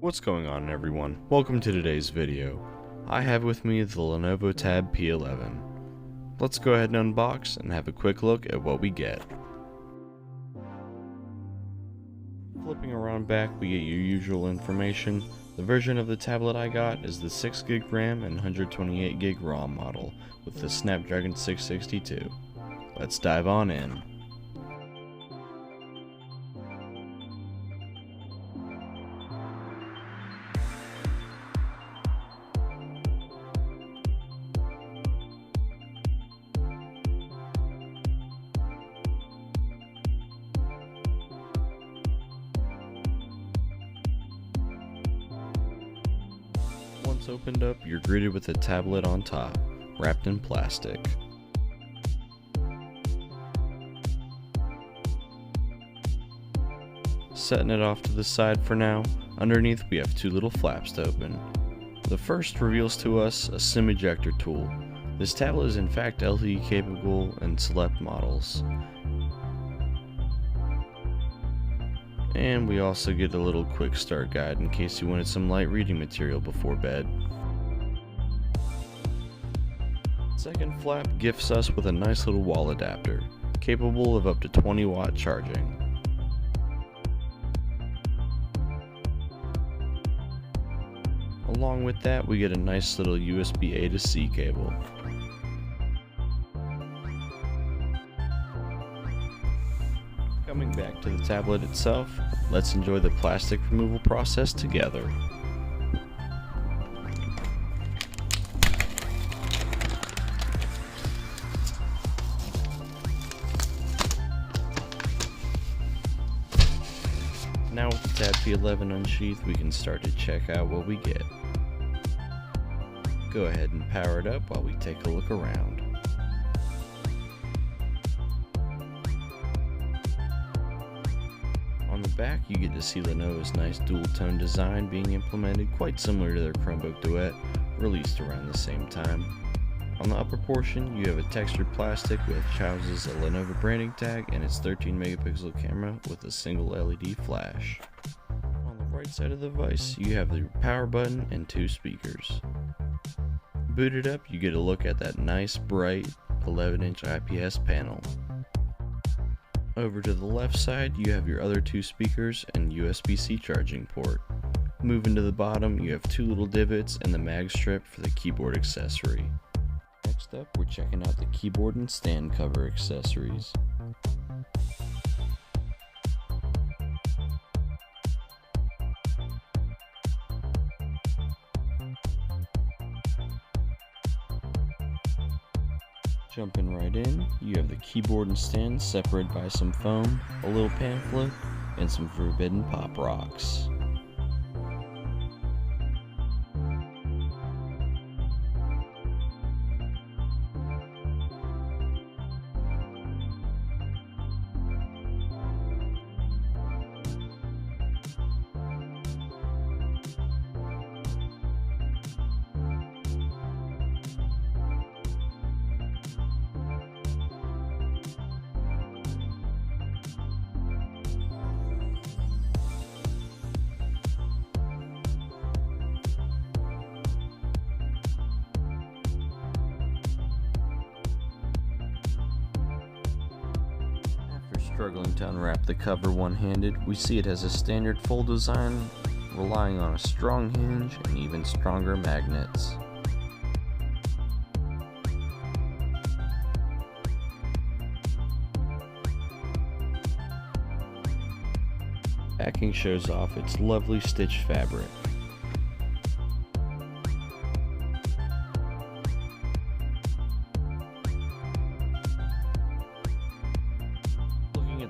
What's going on, everyone? Welcome to today's video. I have with me the Lenovo Tab P11. Let's go ahead and unbox and have a quick look at what we get. Flipping around back, we get your usual information. The version of the tablet I got is the 6GB RAM and 128GB ROM model with the Snapdragon 662. Let's dive on in. Once opened up, you're greeted with a tablet on top, wrapped in plastic. Setting it off to the side for now, underneath we have two little flaps to open. The first reveals to us a SIM ejector tool. This tablet is in fact LTE capable in select models. And we also get a little quick start guide in case you wanted some light reading material before bed. Second flap gifts us with a nice little wall adapter, capable of up to 20-watt charging. Along with that, we get a nice little USB A to C cable. Coming back to the tablet itself, let's enjoy the plastic removal process together. Now with the Tab P11 unsheathed, we can start to check out what we get. Go ahead and power it up while we take a look around. On the back, you get to see Lenovo's nice dual-tone design being implemented, quite similar to their Chromebook Duet, released around the same time. On the upper portion, you have a textured plastic which houses a Lenovo branding tag and its 13-megapixel camera with a single LED flash. On the right side of the device, you have the power button and two speakers. Booted up, you get a look at that nice, bright 11-inch IPS panel. Over to the left side, you have your other two speakers and USB-C charging port. Moving to the bottom, you have two little divots and the mag strip for the keyboard accessory. Next up, we're checking out the keyboard and stand cover accessories. Jumping right in, you have the keyboard and stand separated by some foam, a little pamphlet, and some forbidden pop rocks. Struggling to unwrap the cover one-handed, we see it has a standard fold design, relying on a strong hinge and even stronger magnets. Backing shows off its lovely stitched fabric.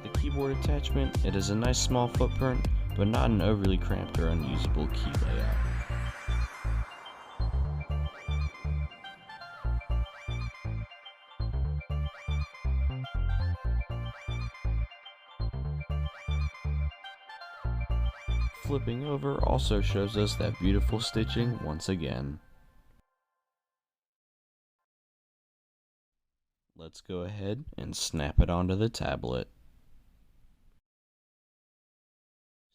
The keyboard attachment, it has a nice small footprint, but not an overly cramped or unusable key layout. Flipping over also shows us that beautiful stitching once again. Let's go ahead and snap it onto the tablet.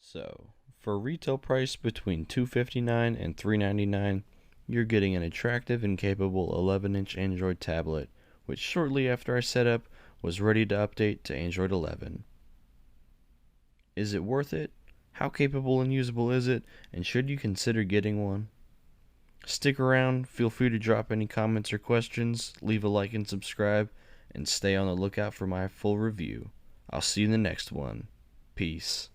So, For a retail price between $259 and $399, you're getting an attractive and capable 11-inch Android tablet, which shortly after our setup was ready to update to Android 11. Is it worth it? How capable and usable is it? And should you consider getting one? Stick around, feel free to drop any comments or questions, leave a like and subscribe, and stay on the lookout for my full review. I'll see you in the next one. Peace.